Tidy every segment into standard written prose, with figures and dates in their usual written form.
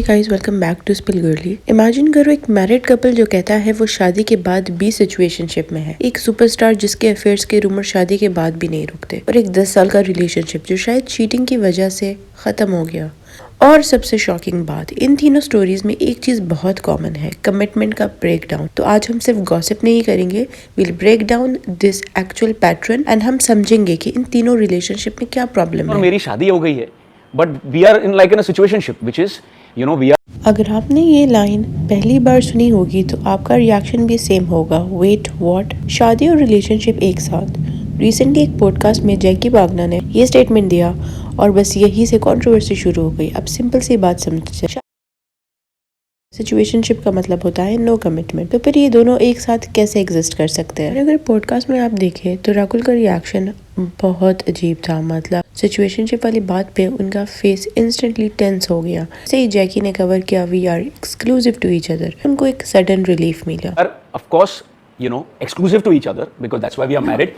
Guys welcome back to spill girly. Imagine करो एक married couple जो कहता है वो शादी के बाद भी सिचुएशनशिप में है, एक सुपरस्टार जिसके अफेयर्स के रूमर शादी के बाद भी नहीं रुकते, और एक 10 साल का रिलेशनशिप जो शायद चीटिंग की वजह से खत्म हो गया। और सबसे शॉकिंग बात, इन तीनों स्टोरीज में एक चीज बहुत कॉमन है, कमिटमेंट का ब्रेक डाउन। तो आज हम सिर्फ गॉसिप नहीं करेंगे, will break down this actual pattern and हम समझेंगे कि इन तीनों रिलेशनशिप में क्या प्रॉब्लम है। मेरी शादी हो गई है but we are in like in a situationship which is we are. अगर आपने ये लाइन पहली बार सुनी होगी तो आपका रिएक्शन भी सेम होगा, वेट व्हाट, शादी और रिलेशनशिप एक साथ। रिसेंटली एक पॉडकास्ट में जैकी बागना ने ये स्टेटमेंट दिया और बस यही से कंट्रोवर्सी शुरू हो गई। अब सिंपल सी बात समझते हैं, सिचुएशनशिप का मतलब होता है नो कमिटमेंट। तो फिर ये दोनों एक साथ कैसे एग्जिस्ट कर सकते हैं? अगर पॉडकास्ट में आप देखें तो राहुल का रिएक्शन बहुत अजीब था। मतलब सिचुएशनशिप वाली बात पे उनका फेस इंस्टेंटली टेंस हो गया। जैसे ही जैकी ने कवर किया we are exclusive to each other, उनको एक सडन रिलीफ मिला। Of course exclusive to each other because that's why we are married.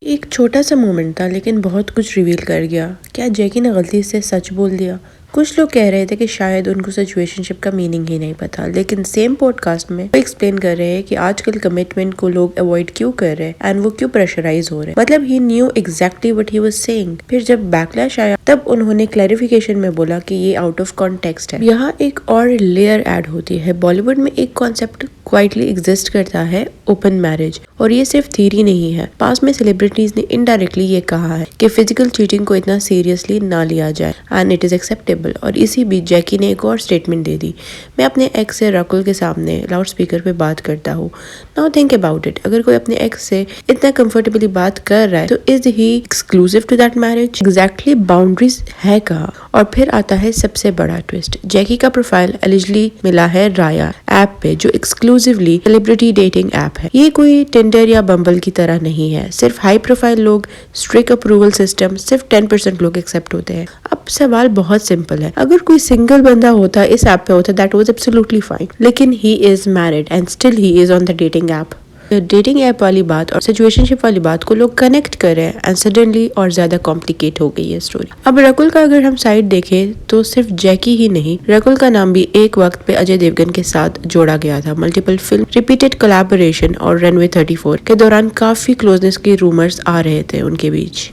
एक छोटा सा मोमेंट था लेकिन बहुत कुछ रिवील कर गया। क्या जैकी ने गलती से सच बोल दिया? कुछ लोग कह रहे थे कि शायद उनको सिचुएशनशिप का मीनिंग ही नहीं पता, लेकिन सेम पॉडकास्ट में वो एक्सप्लेन कर रहे हैं कि आजकल कमिटमेंट को लोग अवॉइड क्यों कर रहे हैं एंड वो क्यों प्रेशराइज हो रहे हैं। मतलब he knew exactly what he was saying. फिर जब बैकलैश आया तब उन्होंने क्लैरिफिकेशन में बोला कि ये आउट ऑफ कॉन्टेक्स्ट है। यहाँ एक और लेयर ऐड होती है। बॉलीवुड में एक कॉन्सेप्ट क्वाइटली एग्जिस्ट करता है, ओपन मैरिज, और ये सिर्फ थ्योरी नहीं है। पास में सेलिब्रिटीज ने इनडायरेक्टली ये कहा है कि फिजिकल चीटिंग को इतना सीरियसली ना लिया जाए एंड इट इज एक्सेप्टेबल। और इसी बीच जैकी ने एक और स्टेटमेंट दे दी, मैं अपने एक्स से राहुल के सामने लाउड स्पीकर पे बात करता हूँ। नाउ थिंक अबाउट इट, अगर कोई अपने एक्स से इतना कंफर्टेबली बात कर रहा है तो is he exclusive to that marriage? Exactly boundaries है कहाँ? और फिर आता है सबसे बड़ा ट्विस्ट, जैकी का प्रोफाइल एलिजिबली मिला है राया ऐप पे, जो एक्सक्लूसिवली सेलिब्रिटी डेटिंग ऐप है। ये कोई टिंडर या बम्बल की तरह नहीं है। सिर्फ हाई प्रोफाइल लोग, स्ट्रिक्ट अप्रूवल सिस्टम, सिर्फ 10% लोग एक्सेप्ट होते हैं। अब सवाल बहुत सिंपल है, अगर कोई सिंगल बंदा होता इस ऐप पे होता दैट वाज एब्सोल्युटली फाइन, लेकिन he is married and still he is on the dating app. Dating app वाली बात और सिचुएशनशिप वाली बात को लोग कनेक्ट कर रहे हैं एंड सडनली और ज्यादा कॉम्प्लिकेट हो गई है स्टोरी। अब राहुल का अगर हम साइड देखें तो सिर्फ जैकी ही नहीं, राहुल का नाम भी एक वक्त पे अजय देवगन के साथ जोड़ा गया था। मल्टीपल फिल्म, रिपीटेड कोलैबोरेशन और रनवे 34 के दौरान काफी क्लोजनेस के रूमर्स आ रहे थे उनके बीच।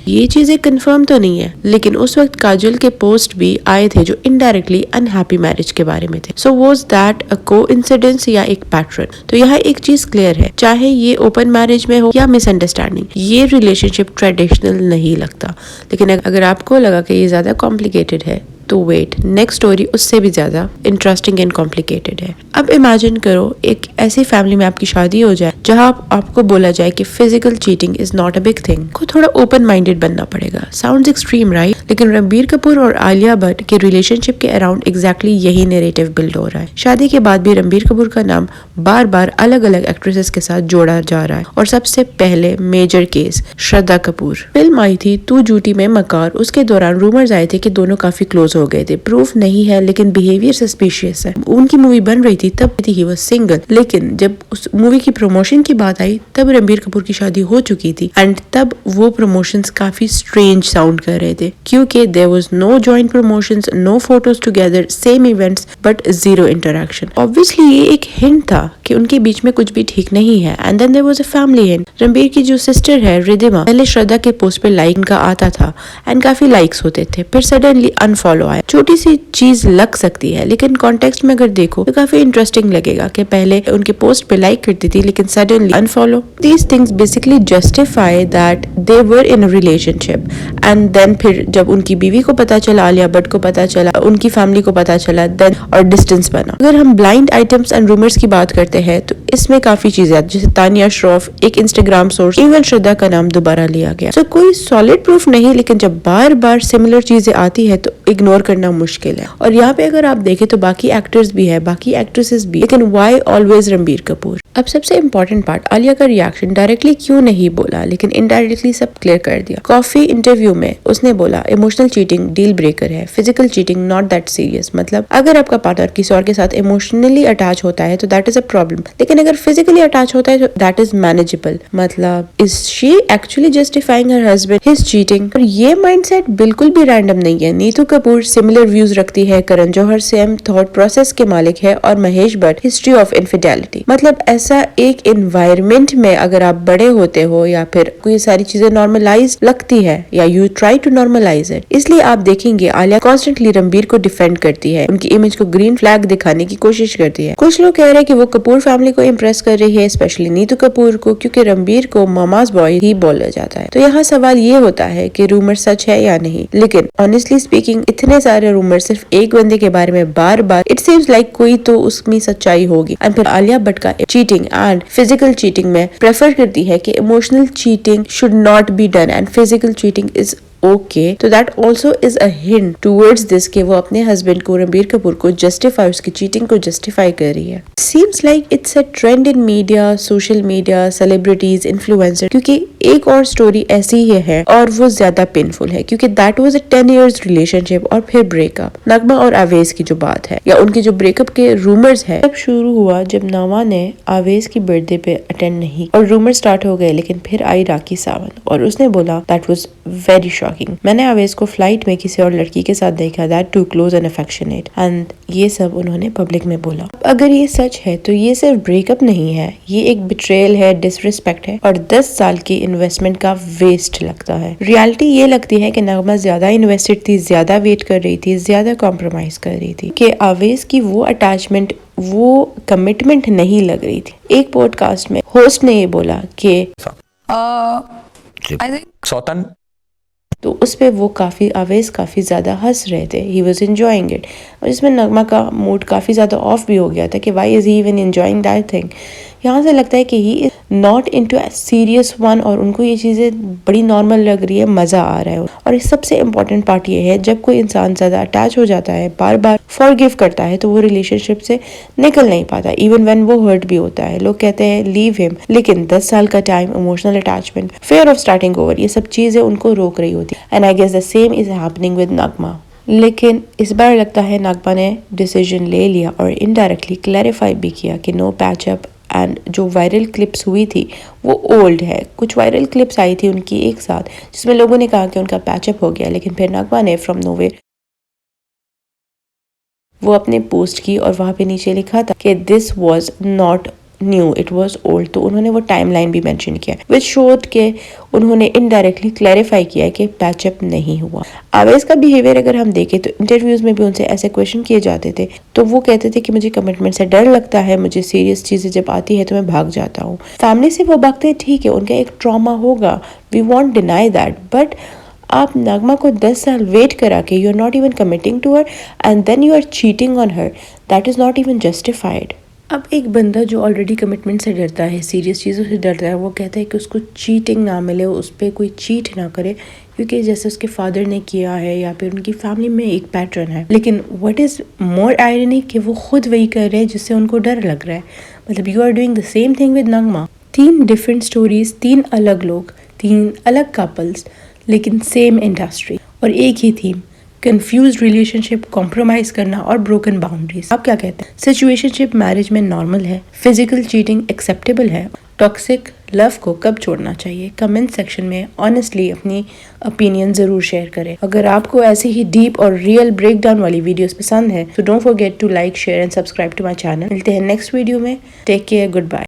ये चीजें कंफर्म तो नहीं है, लेकिन उस वक्त काजल के पोस्ट भी आए थे जो इनडायरेक्टली अनहैप्पी मैरिज के बारे में थे। So was that a coincidence या एक पैटर्न? तो यहाँ एक चीज क्लियर है, चाहे ये ओपन मैरिज में हो या मिसअंडरस्टैंडिंग, ये रिलेशनशिप ट्रेडिशनल नहीं लगता। लेकिन अगर आपको लगा कि ये ज्यादा कॉम्प्लिकेटेड है तो वेट, नेक्स्ट स्टोरी उससे भी ज्यादा इंटरेस्टिंग एंड कॉम्प्लिकेटेड है। अब इमेजिन करो एक ऐसी फैमिली में आपकी शादी हो जाए जहां आपको बोला जाए कि physical cheating is not a big thing. को थोड़ा ओपन माइंडेड बनना पड़ेगा। साउंड्स एक्सट्रीम राइट, लेकिन रणबीर कपूर और आलिया भट्ट के रिलेशनशिप के अराउंड एग्जैक्टली यही नैरेटिव बिल्ड हो रहा है। शादी के बाद भी रणबीर कपूर का नाम बार बार अलग अलग एक्ट्रेसेस के साथ जोड़ा जा रहा है। और सबसे पहले major case Shraddha Kapoor. Film आई थी तू झूठी में मकार, उसके दौरान रूमर्स आए थे कि दोनों काफी क्लोज हो गए थे। प्रूफ नहीं है लेकिन बिहेवियर सस्पिशियस है। उनकी मूवी बन रही थी तब ही वाज सिंगल, लेकिन जब उस मूवी की प्रमोशन की बात आई तब रणबीर कपूर की शादी हो चुकी थी एंड तब वो प्रमोशंस काफी स्ट्रेंज साउंड कर रहे थे क्योंकि there was no joint promotions, no photos together, same events but zero interaction. Obviously ये एक हिंट था कि उनके बीच में कुछ भी ठीक नहीं है। And then there was a family hint. Ranbir की जो सिस्टर है रिद्धिमा, पहले श्रद्धा के पोस्ट पे लाइक का आता था एंड काफी लाइक्स होते थे, फिर सडनली अनफॉलो आया। छोटी सी चीज लग सकती है लेकिन कॉन्टेक्स्ट में अगर देखो तो काफी इंटरेस्टिंग लगेगा कि पहले उनके पोस्ट पे लाइक करती थी लेकिन suddenly unfollow. These things basically justify that they were in a relationship. And then फिर जब उनकी बीवी को पता चला, आलिया भट्ट को पता चला, उनकी फैमिली को पता चला, देन और डिस्टेंस बना। अगर हम ब्लाइंड आइटम्स एंड रूमर्स की बात करते हैं तो इसमें काफी चीजें आती, जैसे तानिया श्रॉफ, एक इंस्टाग्राम सोर्स, इवन श्रद्धा का नाम दोबारा लिया गया। So, कोई सॉलिड प्रूफ नहीं, लेकिन जब बार बार सिमिलर चीजें आती है तो इग्नोर करना मुश्किल है। और यहाँ पे अगर आप देखें तो बाकी एक्टर्स भी है, बाकी एक्ट्रेसेस भी, लेकिन व्हाई ऑलवेज रणबीर कपूर? अब सबसे इम्पोर्टेंट पार्ट, आलिया का रिएक्शन। डायरेक्टली क्यों नहीं बोला लेकिन इनडायरेक्टली सब क्लियर कर दिया। कॉफी इंटरव्यू में उसने बोला इमोशनल चीटिंग डील ब्रेकर है, physical cheating not that serious. मतलब अगर आपका पार्टनर किसी और के साथ इमोशनली अटैच होता है तो दैट इज अ प्रॉब्लम, लेकिन अगर फिजिकली अटैच होता है तो दैट इज मैनेजेबल। मतलब is she actually justifying her husband his cheating? और ये माइंडसेट बिल्कुल भी रैंडम नहीं है। नीतू कपूर सिमिलर व्यूज रखती है, Karan Johar same thought process के मालिक है और Mahesh Bhatt history of infidelity. मतलब ऐसा एक एनवायरमेंट में अगर आप बड़े होते हो या फिर कोई सारी चीजें नॉर्मलाइज लगती है या you try to normalize it, इसलिए आप देखेंगे आलिया कॉन्स्टेंटली रणबीर को डिफेंड करती है, उनकी इमेज को ग्रीन फ्लैग दिखाने की कोशिश करती है। कुछ लोग कह रहे हैं कि वो कपूर फैमिली को इम्प्रेस कर रही है, स्पेशली नीतू कपूर को, क्योंकि रणबीर को मामाज बॉय ही बोला जाता है। तो यहाँ सवाल ये होता है कि रूमर सच है या नहीं, लेकिन ऑनेस्टली स्पीकिंग इतने सारे रूमर सिर्फ एक बंदे के बारे में बार बार, इट सीम्स लाइक कोई तो उसमें सच्चाई होगी। एंड फिर आलिया भट्ट का चीटिंग एंड फिजिकल चीटिंग में प्रेफर करती है कि emotional cheating should not be done and physical cheating is okay. तो that also is a hint towards this कि वो अपने हस्बैंड को, रणबीर कपूर को जस्टिफाई, उसकी चीटिंग को जस्टिफाई कर रही है। Seems like it's a trend in media, social media, celebrities, influencer, क्योंकि एक और स्टोरी ऐसी ही है और वो ज्यादा पेनफुल है, क्योंकि that was a 10 years relationship और फिर ब्रेकअप। नगमा और आवेज की जो बात है या उनके जो ब्रेकअप के रूमर्स है, तब शुरू हुआ जब नगमा ने आवेज की बर्थडे पे अटेंड नहीं और रूमर स्टार्ट हो गए। लेकिन फिर आई राखी सावंत और उसने बोला दैट वाज वेरी शॉकिंग, मैंने आवेज को फ्लाइट में किसी और लड़की के साथ देखा, that too close and affectionate, and ये सब उन्होंने पब्लिक में बोला। अगर ये सच है तो ये सिर्फ ब्रेकअप नहीं है, ये एक बिट्रेयल है, डिसरिस्पेक्ट है और 10 साल की इन्वेस्टमेंट का वेस्ट लगता है। रियलिटी ये लगती है कि नगमा ज्यादा इन्वेस्टेड थी, ज्यादा वेट कर रही थी, ज्यादा कॉम्प्रोमाइज कर रही थी, कि आवेज की वो अटैचमेंट, वो कमिटमेंट नहीं लग रही थी। एक पॉडकास्ट में होस्ट ने ये बोला कि I think सौतन तो उस पे वो आवेज काफ़ी ज़्यादा हंस रहे थे, ही वॉज एंजॉइंग इट, और इसमें नगमा का मूड काफ़ी ज़्यादा ऑफ भी हो गया था कि why is he even enjoying that thing. यहाँ से लगता है कि he is not into a serious one और उनको ये चीज़ें बड़ी नॉर्मल लग रही है, मज़ा आ रहा है। और इस सबसे इम्पॉर्टेंट पार्ट ये है, जब कोई इंसान ज़्यादा अटैच हो जाता है, बार बार फॉरगिव करता है, तो वो रिलेशनशिप से निकल नहीं पाता, इवन व्हेन वो हर्ट भी होता है। लोग कहते हैं लीव हिम, लेकिन 10 साल का time, emotional attachment, fear of starting over, ये सब चीज़ें उनको रोक रही होती है। And I guess the same is happening with Nagma. लेकिन इस बार लगता है नगमा ने डिसीजन ले लिया और इनडायरेक्टली क्लैरिफाई भी किया कि नो पैचअप, एंड जो वायरल क्लिप्स हुई थी वो ओल्ड है। कुछ वायरल क्लिप्स आई थी उनकी एक साथ जिसमें लोगों ने कहा कि उनका पैचअप हो गया, लेकिन फिर नगमा ने फ्रॉम नोवेयर वो अपने पोस्ट की और वहाँ पे नीचे लिखा था कि this was not new, it was old. तो उन्होंने वो टाइमलाइन भी मेंशन किया, विच शोड के उन्होंने इनडायरेक्टली क्लैरिफाई किया कि पैचअप नहीं हुआ। आवेज का बिहेवियर अगर हम देखें तो इंटरव्यूज में भी उनसे ऐसे क्वेश्चन किए जाते थे तो वो कहते थे कि मुझे कमिटमेंट से डर लगता है, मुझे सीरियस चीजें जब आती है तो मैं भाग जाता हूँ। फैमिली से वो भागते हैं, ठीक है, उनका एक ट्रॉमा होगा, we won't deny that, but आप नगमा को 10 साल वेट करा के you are not even committing to her and then you are cheating on her, that is not even justified. अब एक बंदा जो ऑलरेडी कमिटमेंट से डरता है, सीरियस चीज़ों से डरता है, वो कहता है कि उसको चीटिंग ना मिले, उस पर कोई चीट ना करे, क्योंकि जैसे उसके फादर ने किया है या फिर उनकी फैमिली में एक पैटर्न है। लेकिन व्हाट इज़ मोर आयरनी कि वो खुद वही कर रहे हैं जिससे उनको डर लग रहा है। मतलब you are doing the same thing with Nagma. 3 different stories, 3 अलग लोग, 3 अलग कपल्स, लेकिन सेम इंडस्ट्री और एक ही थीम, कंफ्यूज रिलेशनशिप, कॉम्प्रोमाइज करना और ब्रोकन बाउंड्रीज। आप क्या कहते हैं? सिचुएशनशिप मैरिज में नॉर्मल है? फिजिकल चीटिंग एक्सेप्टेबल है? टॉक्सिक लव को कब छोड़ना चाहिए? कमेंट सेक्शन में ऑनेस्टली अपनी ओपिनियन जरूर शेयर करें। अगर आपको ऐसे ही डीप और रियल ब्रेकडाउन वाली वीडियोस पसंद है तो don't forget to like, share and subscribe to my channel. मिलते हैं नेक्स्ट वीडियो में। Take care, good bye.